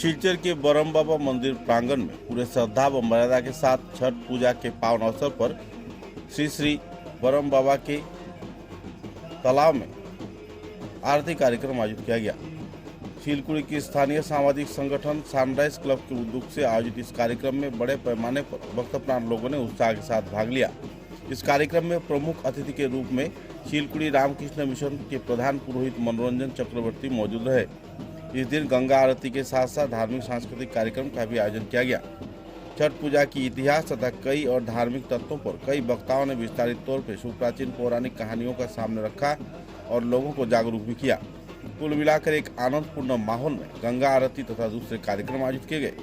सिलचर के बरम बाबा मंदिर प्रांगण में पूरे श्रद्धा व मर्यादा के साथ छठ पूजा के पावन अवसर पर श्री बरम बाबा के तालाब में आरती कार्यक्रम आयोजित किया गया। शिलकुड़ी की स्थानीय सामाजिक संगठन सनराइज क्लब के उद्योग से आयोजित इस कार्यक्रम में बड़े पैमाने पर भक्तप्राण लोगों ने उत्साह के साथ भाग लिया। इस कार्यक्रम में प्रमुख अतिथि के रूप में शिलकुड़ी रामकृष्ण मिशन के प्रधान पुरोहित मनोरंजन चक्रवर्ती मौजूद रहे। इस दिन गंगा आरती के साथ साथ धार्मिक सांस्कृतिक कार्यक्रम का भी आयोजन किया गया। छठ पूजा की इतिहास तथा कई और धार्मिक तत्वों पर कई वक्ताओं ने विस्तारित तौर पर सुप्राचीन पौराणिक कहानियों का सामने रखा और लोगों को जागरूक भी किया। कुल मिलाकर एक आनंदपूर्ण माहौल में गंगा आरती तथा दूसरे कार्यक्रम आयोजित किए गए।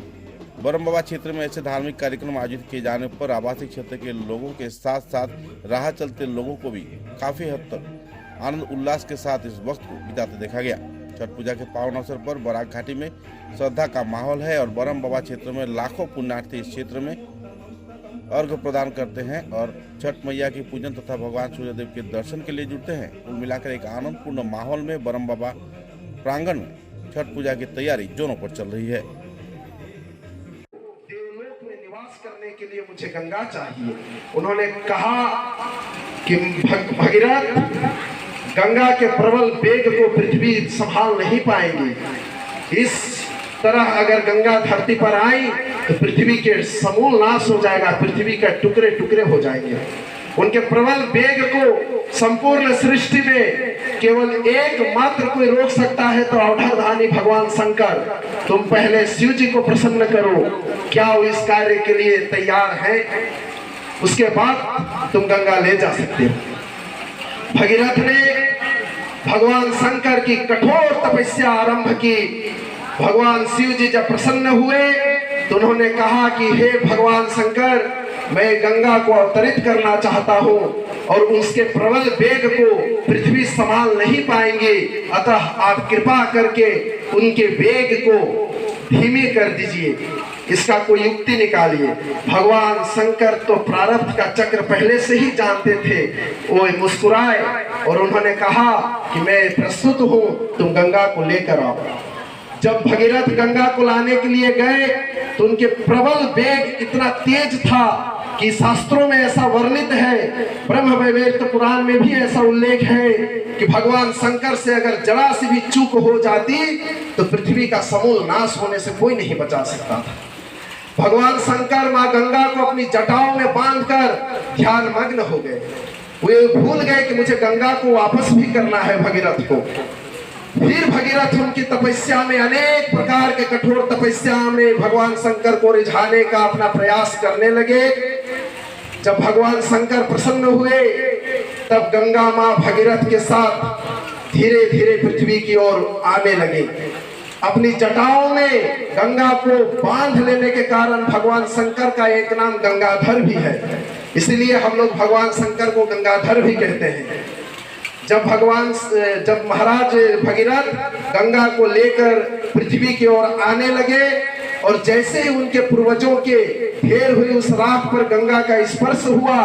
बरम बाबा क्षेत्र में ऐसे धार्मिक कार्यक्रम आयोजित किए जाने पर आवासीय क्षेत्र के लोगों के साथ साथ राह चलते लोगों को भी काफी हद तक आनंद उल्लास के साथ इस वक्त को बिताते देखा गया। छठ पूजा के पावन अवसर पर बराक घाटी में श्रद्धा का माहौल है और बरम बाबा क्षेत्र में लाखों पुण्यार्थी इस क्षेत्र में अर्घ्य प्रदान करते हैं और छठ मैया की पूजन तथा भगवान सूर्यदेव के दर्शन के लिए जुटते हैं। कुल मिलाकर एक आनंदपूर्ण माहौल में बरम बाबा प्रांगण में छठ पूजा की तैयारी जोरों पर चल रही है। देवलोक में निवास करने के लिए मुझे गंगा चाहिए। उन्होंने कहा कि भगीरथ, गंगा के प्रबल वेग को पृथ्वी संभाल नहीं पाएगी। इस तरह अगर गंगा धरती पर आई तो पृथ्वी के समूल नाश हो जाएगा, पृथ्वी का टुकड़े टुकड़े हो जाएंगे। उनके प्रबल वेग को संपूर्ण सृष्टि में केवल एकमात्र कोई रोक सकता है तो अवधाधानी भगवान शंकर। तुम पहले शिव जी को प्रसन्न करो, क्या वो इस कार्य के लिए तैयार है? उसके बाद तुम गंगा ले जा सकते हो। भगीरथ ने भगवान शंकर की कठोर तपस्या आरंभ की। भगवान शिव जी जब प्रसन्न हुए तो उन्होंने कहा कि हे भगवान शंकर, मैं गंगा को अवतरित करना चाहता हूँ और उसके प्रबल वेग को पृथ्वी संभाल नहीं पाएंगे, अतः आप कृपा करके उनके वेग को धीमे कर दीजिए, इसका कोई युक्ति निकालिए। भगवान शंकर तो प्रारब्ध का चक्र पहले से ही जानते थे। वो मुस्कुराए और उन्होंने कहा कि मैं प्रस्तुत हूँ, तुम गंगा को लेकर आओ। जब भगीरथ गंगा को लाने के लिए गए तो उनके प्रबल वेग इतना तेज था कि शास्त्रों में ऐसा वर्णित है, ब्रह्म वैवर्त पुराण में भी ऐसा उल्लेख है कि भगवान शंकर से अगर जरा सी भी चूक हो जाती तो पृथ्वी का समूल नाश होने से कोई नहीं बचा सकता था। भगवान शंकर मां गंगा को अपनी जटाओं में बांधकर ध्यान मग्न हो गए। वे भूल गए कि मुझे गंगा को वापस भी करना है भगीरथ को। फिर भगीरथ उनकी तपस्या में, अनेक प्रकार के कठोर तपस्या में भगवान शंकर को रिझाने का अपना प्रयास करने लगे। जब भगवान शंकर प्रसन्न हुए तब गंगा मां भगीरथ के साथ धीरे धीरे पृथ्वी की ओर आने लगे। अपनी जटाओं में गंगा को बांध लेने के कारण भगवान शंकर का एक नाम गंगाधर भी है, इसलिए हम लोग भगवान शंकर को गंगाधर भी कहते हैं। जब महाराज भगीरथ गंगा को लेकर पृथ्वी की ओर आने लगे और जैसे ही उनके पूर्वजों के ढेर हुई उस राख पर गंगा का स्पर्श हुआ,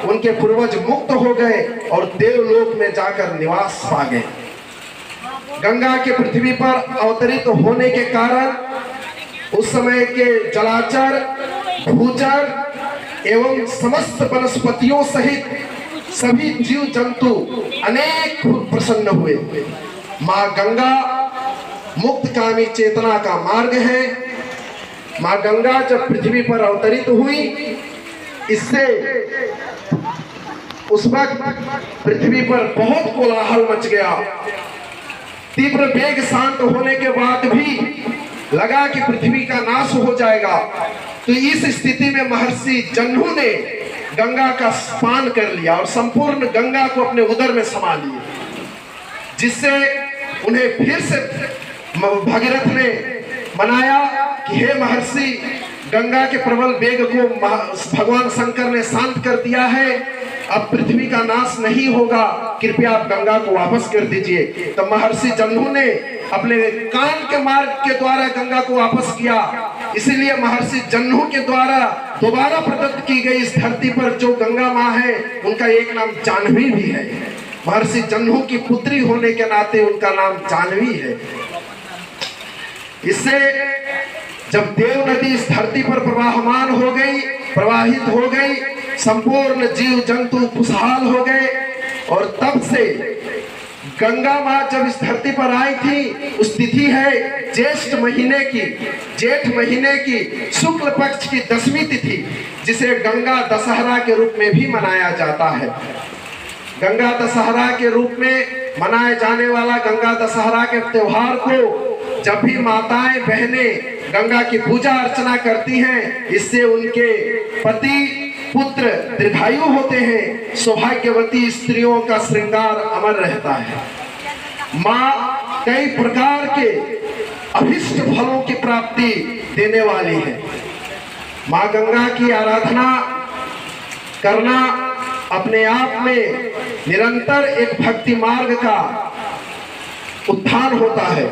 उनके पूर्वज मुक्त हो गए और देवलोक में जाकर निवास पा गए। गंगा के पृथ्वी पर अवतरित होने के कारण उस समय के जलाचर, भूचर एवं समस्त वनस्पतियों सहित सभी जीव जंतु अनेक प्रसन्न हुए। मां गंगा मुक्तकामी चेतना का मार्ग है। मां गंगा जब पृथ्वी पर अवतरित हुई, इससे उस वक्त पृथ्वी पर बहुत कोलाहल मच गया। तीव्र वेग शांत होने के बाद भी लगा कि पृथ्वी का नाश हो जाएगा, तो इस स्थिति में महर्षि जन्हू ने गंगा का पान कर लिया और संपूर्ण गंगा को अपने उदर में समा लिए, जिससे उन्हें फिर से भगीरथ ने मनाया कि हे महर्षि, गंगा के प्रबल वेग को भगवान शंकर ने शांत कर दिया है, अब पृथ्वी का नाश नहीं होगा, कृपया आप गंगा को वापस कर दीजिए। तो महर्षि जन्हू ने अपने कान के मार्ग के द्वारा गंगा को वापस किया। इसीलिए महर्षि जन्हू के द्वारा दोबारा प्रदत्त की गई इस धरती पर जो गंगा माँ है, उनका एक नाम जाह्नवी भी है। महर्षि जन्हू की पुत्री होने के नाते उनका नाम जाह्नवी है। इससे जब देव नदी इस धरती पर प्रवाहमान हो गई, प्रवाहित हो गई, संपूर्ण जीव जंतु खुशहाल हो गए। और तब से गंगा माँ जब इस धरती पर आई थी, उस तिथि है ज्येष्ठ महीने की, जेठ महीने की शुक्ल पक्ष की 10वीं तिथि, जिसे गंगा दशहरा के रूप में भी मनाया जाता है। गंगा दशहरा के रूप में मनाए जाने वाला गंगा दशहरा के त्योहार को जब भी माताएं बहनें गंगा की पूजा अर्चना करती हैं, इससे उनके पति पुत्र दीर्घायु होते हैं, सौभाग्यवती स्त्रियों का श्रृंगार अमर रहता है। माँ कई प्रकार के अभिष्ट फलों की प्राप्ति देने वाली है। माँ गंगा की आराधना करना अपने आप में निरंतर एक भक्ति मार्ग का उत्थान होता है।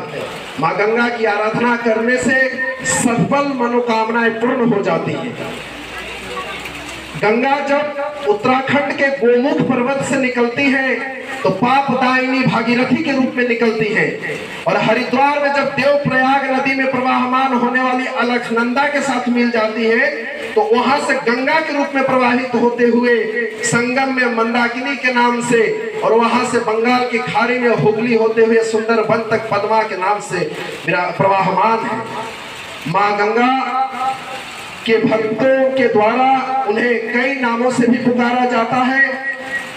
माँ गंगा की आराधना करने से सफल मनोकामनाएं पूर्ण हो जाती हैं। गंगा जब उत्तराखंड के गोमुख पर्वत से निकलती है तो पापदायिनी भागीरथी के रूप में निकलती है, और हरिद्वार में जब देवप्रयाग नदी में प्रवाहमान होने वाली अलकनंदा के साथ मिल जाती है तो वहां से गंगा के रूप में प्रवाहित होते हुए संगम में मंदाकिनी के नाम से, और वहां से बंगाल की खाड़ी में हुगली होते हुए सुंदरबन तक पद्मा के नाम से प्रवाहमान है। माँ गंगा के भक्तों के द्वारा उन्हें कई नामों से भी पुकारा जाता है।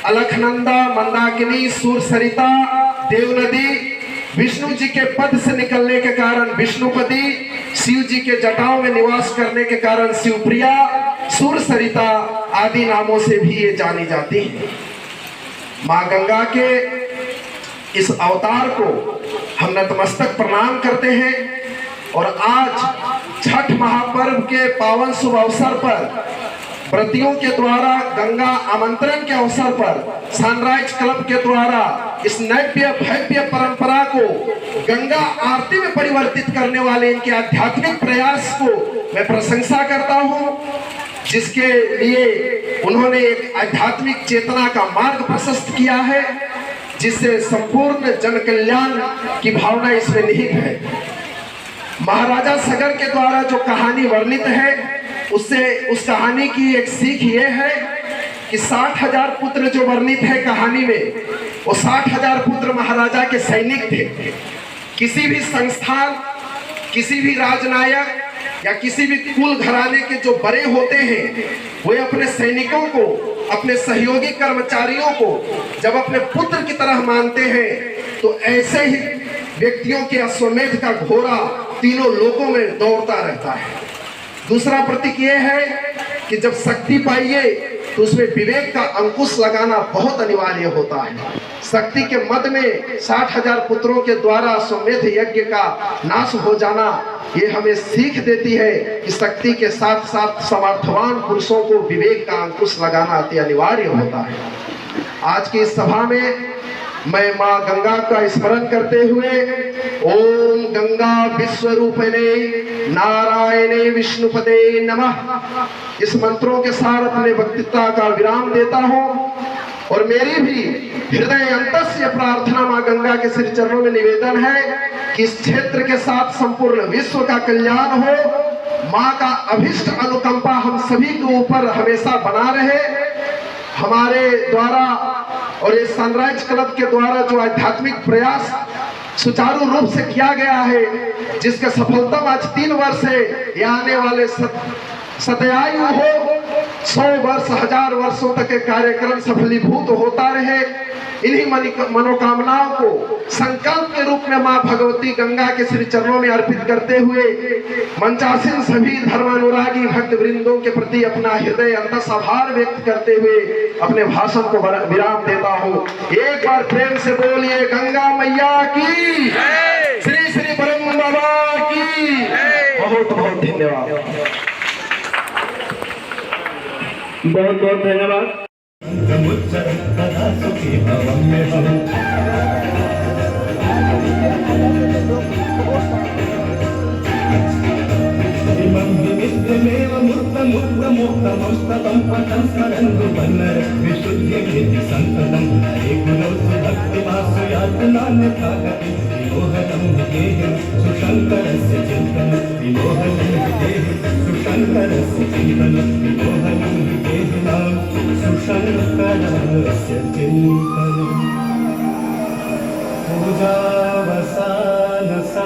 अलकनंदा, मंदाकिनी, सूरसरिता, देवनदी, विष्णु जी के पद से निकलने के कारण विष्णुपति, शिव जी के जटाओं में निवास करने के कारण शिवप्रिया, सूरसरिता आदि नामों से भी ये जानी जाती है। माँ गंगा के इस अवतार को हम नतमस्तक प्रणाम करते हैं। और आज छठ महापर्व के पावन शुभ अवसर पर व्रतियों के द्वारा गंगा आमंत्रण के अवसर पर सनराइज क्लब के द्वारा इस नव्य भव्य परंपरा को गंगा आरती में परिवर्तित करने वाले इनके आध्यात्मिक प्रयास को मैं प्रशंसा करता हूं, जिसके लिए उन्होंने एक आध्यात्मिक चेतना का मार्ग प्रशस्त किया है, जिससे संपूर्ण जन कल्याण की भावना इसमें निहित है। महाराजा सगर के द्वारा जो कहानी वर्णित है, उससे उस कहानी की एक सीख ये है कि 60,000 पुत्र जो वर्णित है कहानी में, वो 60,000 पुत्र महाराजा के सैनिक थे। किसी भी संस्थान, किसी भी राजनायक या किसी भी कुल घराने के जो बड़े होते हैं, वे अपने सैनिकों को, अपने सहयोगी कर्मचारियों को जब अपने पुत्र की तरह मानते हैं, तो ऐसे ही व्यक्तियों के अश्वमेध का घोड़ा तीनों लोकों में दौड़ता रहता है। दूसरा प्रतीक ये है कि जब शक्ति पाइए तो उसमें विवेक का अंकुश लगाना बहुत अनिवार्य होता है। शक्ति के मद में 60,000 पुत्रों के द्वारा अश्वमेध यज्ञ का नाश हो जाना, ये हमें सीख देती है कि शक्ति के साथ साथ समर्थवान पुरुषों को विवेक का अंकुश लगाना अति अनिवार्य होता है। आज की इस सभा में मैं माँ गंगा का स्मरण करते हुए ओम गंगा विश्वरूपिणे नारायणे विष्णुपदे नमः इस मंत्रों के साथ अपने वक्तृता का विराम देता हूँ। और मेरी भी हृदय अंतस्य प्रार्थना माँ गंगा के श्री चरणों में निवेदन है कि इस क्षेत्र के साथ संपूर्ण विश्व का कल्याण हो। माँ का अभिष्ट अनुकंपा हम सभी के ऊपर हमेशा बना रहे। हमारे द्वारा और इस सनराइज क्लब के द्वारा जो आध्यात्मिक प्रयास सुचारू रूप से किया गया है, जिसका सफलतम आज 3 वर्ष है, ये आने वाले सतयायु हो, 100 वर्ष 1000 वर्षों तक के कार्यक्रम सफलीभूत होता रहे। इन्हीं मनोकामनाओं को संकल्प के रूप में माँ भगवती गंगा के श्री चरणों में अर्पित करते हुए मंचासीन सभी धर्मानुरागी भक्त वृंदों के प्रति अपना हृदय अंतस आभार व्यक्त करते हुए अपने भाषण को विराम देता हूँ। एक बार प्रेम से बोलिए गंगा मैया की, श्री श्री ब्रह्म बाबा की। बहुत बहुत धन्यवाद। बहुत बहुत धन्यवाद। सुशंकर चिंतन विमोहन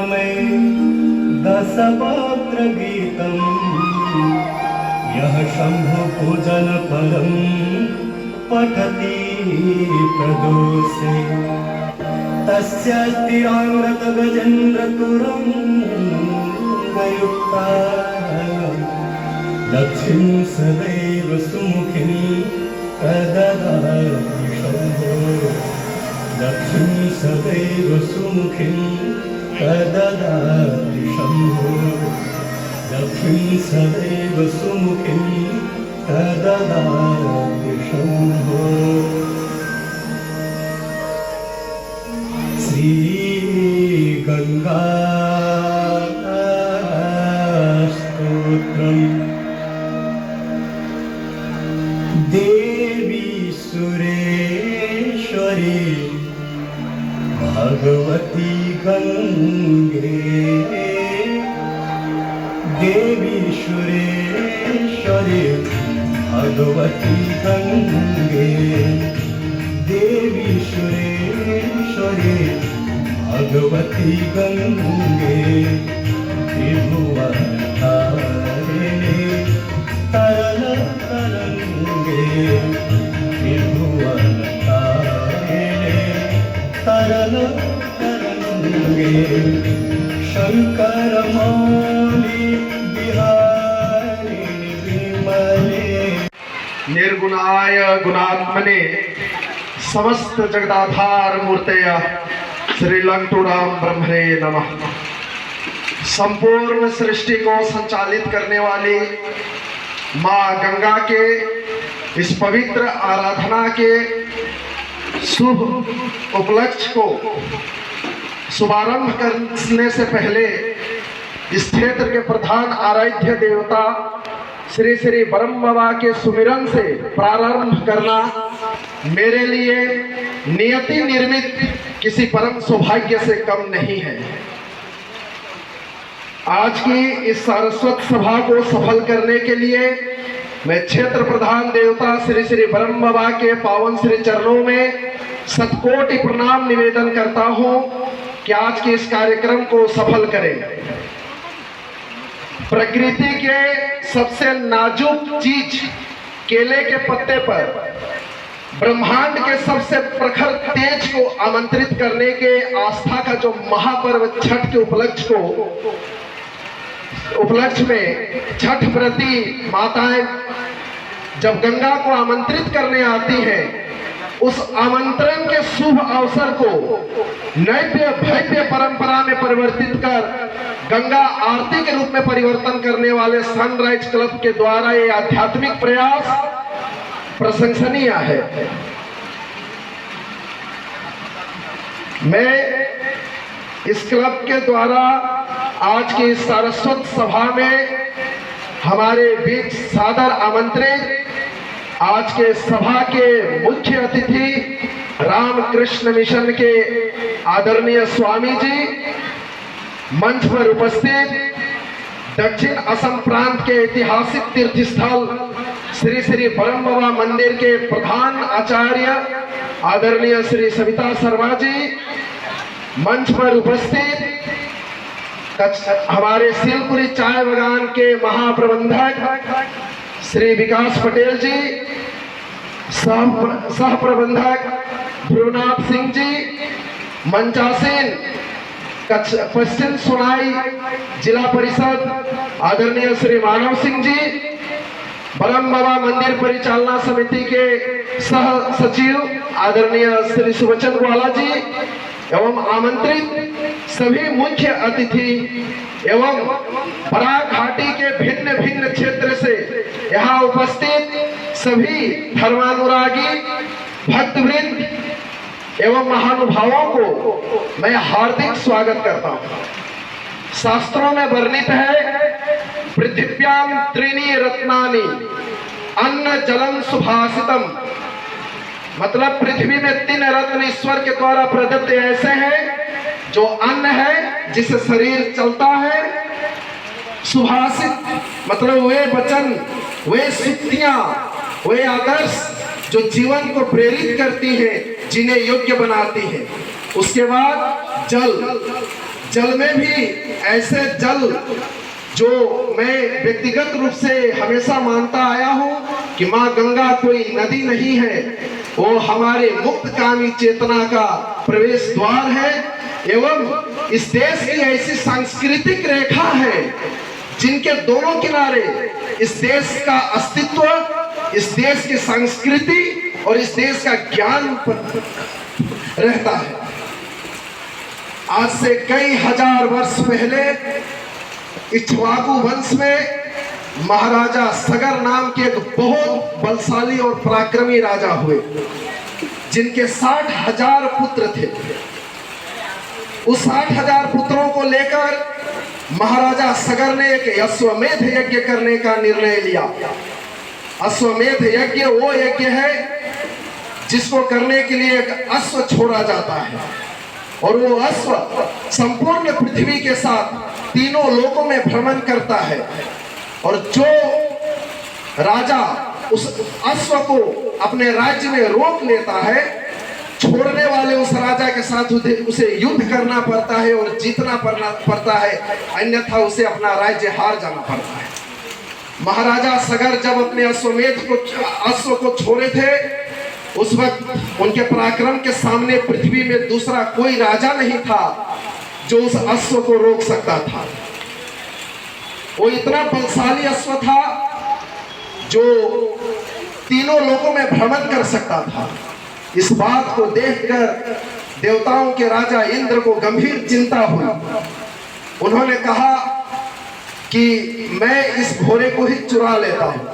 में दशपत्र गीतम् यः शम्भो पूजन परं पठति प्रदोषे तस्य तिराङ्गत गजेन्द्र तुरङ्गयुक्ता लक्ष्मीं सदैव सुमुखीं प्रददाति शम्भो लक्ष्मीं सदैव सुमुखीं प्रददाति शम्भो लक्ष्मीं सदैव सुमुखीं प्रददाति शम्भो श्रीगङ्गा स्तोत्रम् देवी सुरेश्वरी भगवती गंगे देवी सुरेश्वरी भगवती गंगे देवी सुरेश्वरी भगवती गंगे त्रिभुवन तारिणी तरल तरंगे त्रिभुवन तारिणी तरल तरंगे शंकर मौली बिहारिणी विमले निर्गुणाय गुणात्मने समस्त जगदाधार मूर्तय श्री लंकटूराम ब्रह्मणे नमः। संपूर्ण सृष्टि को संचालित करने वाली माँ गंगा के इस पवित्र आराधना के शुभ उपलक्ष्य को शुभारंभ करने से पहले इस क्षेत्र के प्रधान आराध्य देवता श्री श्री ब्रह्म बाबा के सुमिरन से प्रारंभ करना मेरे लिए नियति निर्मित किसी परम सौभाग्य से कम नहीं है। आज की इस सारस्वत सभा को सफल करने के लिए मैं क्षेत्र प्रधान देवता श्री श्री ब्रह्म बाबा के पावन श्री चरणों में शतकोटि प्रणाम निवेदन करता हूं कि आज के इस कार्यक्रम को सफल करें। प्रकृति के सबसे नाजुक चीज केले के पत्ते पर ब्रह्मांड के सबसे प्रखर तेज को आमंत्रित करने के आस्था का जो महापर्व छठ के उपलक्ष्य में छठ व्रती माताएं जब गंगा को आमंत्रित करने आती हैं, उस आमंत्रण के शुभ अवसर को नैव्य भव्य परंपरा में परिवर्तित कर गंगा आरती के रूप में परिवर्तन करने वाले सनराइज क्लब के द्वारा ये आध्यात्मिक प्रयास प्रशंसनीय है। मैं इस क्लब के द्वारा आज की इस सारस्वत सभा में हमारे बीच सादर आमंत्रित आज के सभा के मुख्य अतिथि रामकृष्ण मिशन के आदरणीय स्वामी जी, मंच पर उपस्थित दक्षिण असम प्रांत के ऐतिहासिक तीर्थ स्थल श्री श्री ब्रह्म बाबा मंदिर के प्रधान आचार्य आदरणीय श्री सविता शर्मा जी, मंच पर उपस्थित हमारे शिलपुरी चाय बागान के महाप्रबंधक श्री विकास पटेल जी, सह प्रबंधक ध्रुवनाथ सिंह जी, मंचासीन पश्चिम सोनाई जिला परिषद आदरणीय श्री मानव सिंह जी, ब्रह्म बाबा मंदिर परिचालना समिति के सह सचिव आदरणीय श्री सुवचन वाला जी एवं आमंत्रित सभी मुख्य अतिथि एवं बराक घाटी के भिन्न भिन्न क्षेत्र से यहाँ उपस्थित सभी धर्मानुरागी भक्तवृंद एवं महानुभावों को मैं हार्दिक स्वागत करता हूँ। शास्त्रों में वर्णित है पृथिव्याम त्रीणि रत्नानि अन्न जलम सुभाषितम, मतलब पृथ्वी में 3 रत्न ईश्वर के द्वारा प्रदत्त ऐसे हैं जो अन्न है जिससे शरीर चलता है, सुभाषित मतलब वे वचन, वे सूक्तियां, वे आदर्श जो जीवन को प्रेरित करती है, जिन्हें योग्य बनाती है। उसके बाद जल, जल में भी ऐसे जल जो मैं व्यक्तिगत रूप से हमेशा मानता आया हूँ कि माँ गंगा कोई नदी नहीं है, वो हमारे मुक्तकामी चेतना का प्रवेश द्वार है एवं इस देश की ऐसी सांस्कृतिक रेखा है जिनके दोनों किनारे इस देश का अस्तित्व, इस देश की संस्कृति और इस देश का ज्ञान रहता है। आज से कई हजार वर्ष पहले इक्ष्वाकु वंश में महाराजा सगर नाम के एक बहुत बलशाली और पराक्रमी राजा हुए, जिनके 60,000 पुत्र थे। उस 60,000 पुत्रों को लेकर महाराजा सगर ने एक अश्वमेध यज्ञ करने का निर्णय लिया। अश्वमेध यज्ञ वो यज्ञ है जिसको करने के लिए एक अश्व छोड़ा जाता है और वो अश्व संपूर्ण पृथ्वी के साथ तीनों लोकों में भ्रमण करता है, और जो राजा उस अश्व को अपने राज्य में रोक लेता है, छोड़ने वाले उस राजा के साथ उसे युद्ध करना पड़ता है और जीतना पड़ता है, अन्यथा उसे अपना राज्य हार जाना पड़ता है। महाराजा सगर जब अपने अश्व को छोड़े थे, उस वक्त उनके पराक्रम के सामने पृथ्वी में दूसरा कोई राजा नहीं था जो उस अश्व को रोक सकता था। वो इतना बलशाली अश्व था जो तीनों लोकों में भ्रमण कर सकता था। इस बात को देखकर देवताओं के राजा इंद्र को गंभीर चिंता हुई। उन्होंने कहा कि मैं इस घोड़े को ही चुरा लेता हूं,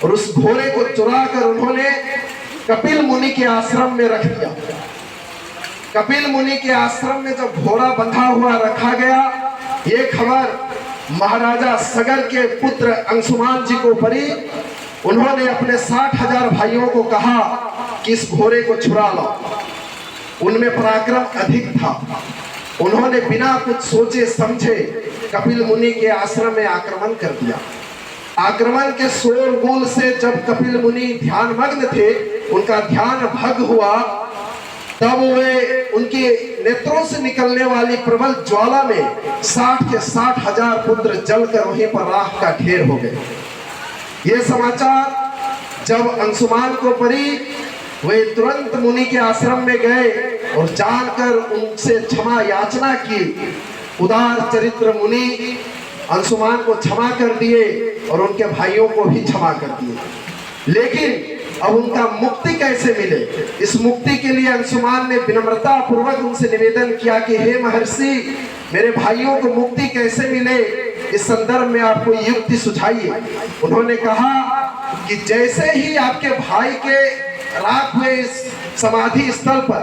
और उस घोड़े को चुरा कर उन्होंने कपिल मुनि के आश्रम में रख दिया। कपिल मुनि के आश्रम में जब घोड़ा बंधा हुआ रखा गया, ये खबर महाराजा सगर के पुत्र अंशुमान जी को पड़ी। उन्होंने अपने 60,000 भाइयों को कहा कि इस घोड़े को छुड़ा लो। उनमें पराक्रम अधिक था। उन्होंने बिना कुछ सोचे समझे कपिल मुनि के आश्रम में आक्रमण कर दिया। आक्रमण के शोरगुल से जब कपिल मुनि ध्यान मग्न थे, उनका ध्यान भंग हुआ, तब वे उनके नेत्रों से निकलने वाली प्रबल ज्वाला में 60 के 60,000 पुत्र जलकर वहीं पर राख का ढेर हो गए। ये समाचार जब अंशुमान को पड़ी, वे तुरंत मुनि के आश्रम में गए और जानकर उनसे क्षमा याचना की। उदार चरित्र मुनि अंशुमान को क्षमा कर दिए और उनके भाइयों को भी क्षमा कर दिए। लेकिन अब उनका मुक्ति कैसे मिले, इस मुक्ति के लिए अंशुमान ने विनम्रता पूर्वक उनसे निवेदन किया कि हे महर्षि, मेरे भाइयों को मुक्ति कैसे मिले, इस संदर्भ में आप कोई युक्ति सुझाइए। उन्होंने कहा कि जैसे ही आपके भाई के राख हुए इस समाधि स्थल पर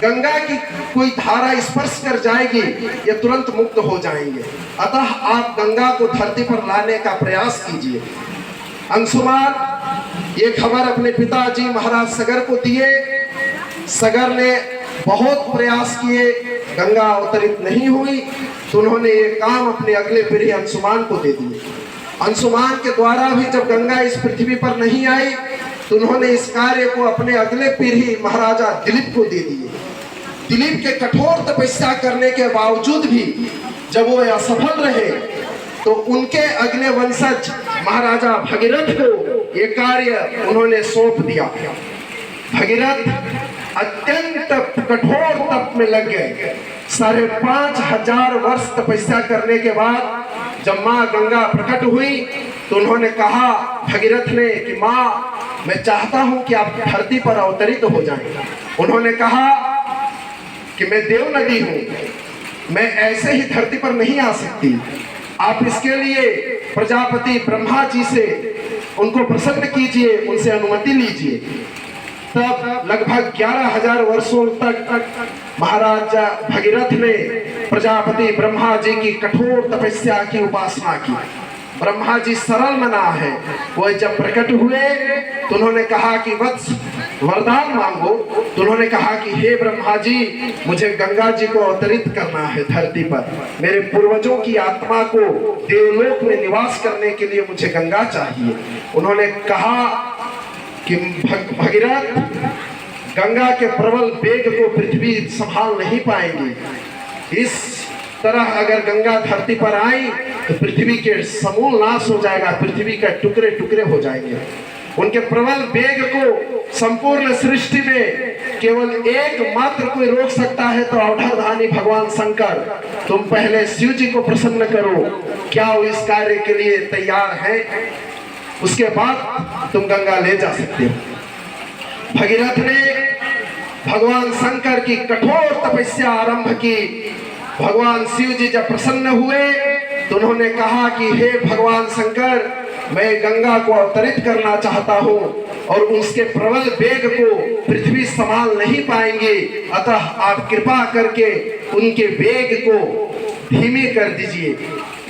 गंगा की कोई धारा स्पर्श कर जाएगी, ये तुरंत मुक्त हो जाएंगे। अतः आप गंगा को धरती पर लाने का प्रयास कीजिए। अंशुमान ये खबर अपने पिताजी महाराज सगर को दिए। सगर ने बहुत प्रयास किए, गंगा अवतरित नहीं हुई, तो उन्होंने ये काम अपने अगले पीढ़ी अंशुमान को दे दिए। अंशुमान के द्वारा भी जब गंगा इस पृथ्वी पर नहीं आई, तो उन्होंने इस कार्य को अपने अगले पीढ़ी महाराजा दिलीप को दे दिए। दिलीप के कठोर तपस्या करने के बावजूद भी जब वो असफल रहे, तो उनके अगले वंशज महाराजा भगीरथ को ये कार्य उन्होंने सौंप दिया। भगीरथ अत्यंत कठोर तप में लग गए। 5,500 वर्ष तपस्या करने के बाद जब माँ गंगा प्रकट हुई, तो उन्होंने कहा भगीरथ ने कि माँ, मैं चाहता हूं कि आप धरती पर अवतरित हो जाएं। उन्होंने कहा कि मैं देव नदी हूं, मैं ऐसे ही धरती पर नहीं आ सकती। आप इसके लिए प्रजापति ब्रह्मा जी से उनको प्रसन्न कीजिए, उनसे अनुमति लीजिए। तब लगभग 11,000 वर्षों तक महाराजा भगीरथ ने प्रजापति ब्रह्मा जी की कठोर तपस्या की उपासना की। ब्रह्मा जी सरल मना है, वो जब प्रकट हुए तो उन्होंने कहा कि वत्स वरदान मांगो। तो उन्होंने कहा कि हे ब्रह्मा जी, मुझे गंगा जी को अवतरित करना है धरती पर। मेरे पूर्वजों की आत्मा को देवलोक में निवास करने के लिए मुझे गंगा चाहिए। उन्होंने कहा कि भगीरथ, गंगा के प्रबल वेग को पृथ्वी संभाल नहीं पाएगी। इस तरह अगर गंगा धरती पर आई तो पृथ्वी के समूल नाश हो जाएगा, पृथ्वी का टुकड़े टुकड़े हो जाएंगे। उनके प्रबल वेग को संपूर्ण सृष्टि में केवल एकमात्र कोई रोक सकता है तो अवधाधानी भगवान शंकर। तुम पहले शिव जी को प्रसन्न करो, क्या वो इस कार्य के लिए तैयार है, उसके बाद तुम गंगा ले जा सकते हो। भगीरथ ने भगवान शंकर की कठोर तपस्या आरंभ की। भगवान शिव जी जब प्रसन्न हुए तो उन्होंने कहा कि हे भगवान शंकर, मैं गंगा को अवतरित करना चाहता हूँ और उसके प्रबल वेग को पृथ्वी संभाल नहीं पाएंगे, अतः आप कृपा करके उनके वेग को धीमे कर दीजिए,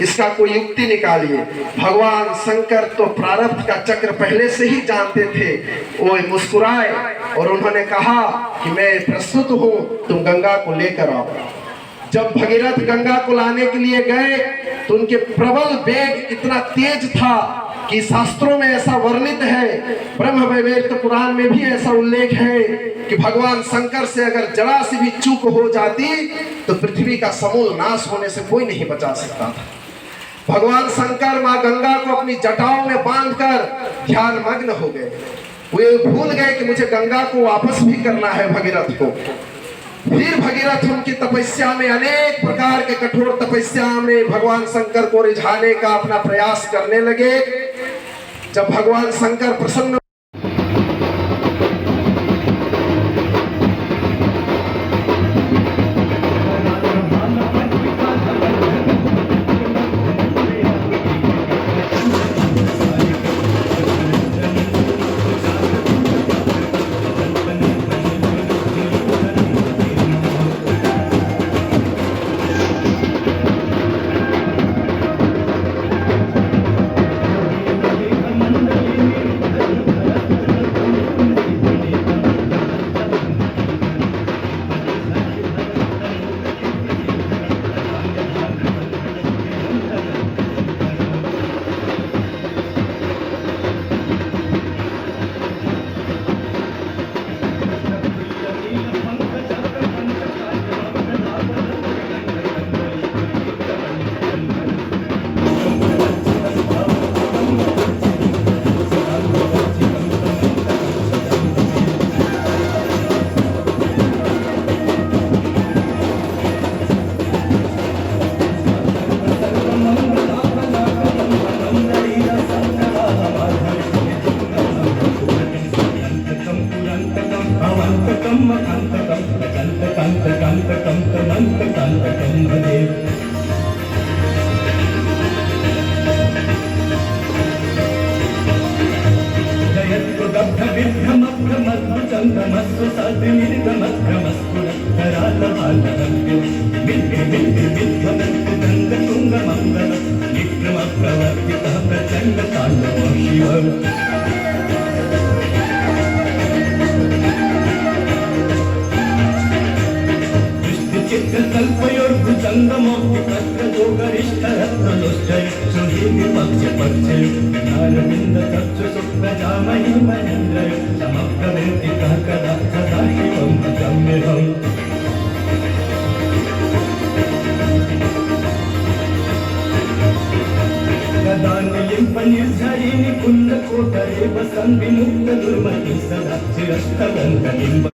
इसका कोई युक्ति निकालिए। भगवान शंकर तो प्रारब्ध का चक्र पहले से ही जानते थे। वो मुस्कुराए और उन्होंने कहा कि मैं प्रस्तुत हूँ, तुम गंगा को लेकर आओ। जब भगीरथ गंगा को लाने के लिए गए तो उनके प्रबल वेग इतना तेज था कि शास्त्रों में ऐसा वर्णित है, ब्रह्म वैवर्त पुराण में भी ऐसा उल्लेख है कि भगवान शंकर से अगर जरा सी भी चूक हो जाती तो पृथ्वी का समूल नाश होने से कोई नहीं बचा सकता था। भगवान शंकर मां गंगा को अपनी जटाओं में बांधकर ध्यान मग्न हो गए। वे भूल गए कि मुझे गंगा को वापस भी करना है भगीरथ को। फिर भगीरथ उनकी तपस्या में अनेक प्रकार के कठोर तपस्या में भगवान शंकर को रिझाने का अपना प्रयास करने लगे। जब भगवान शंकर प्रसन्न कुंद कोटरे बसन विमुक्त दुर्मति सदा चिरस्तगंत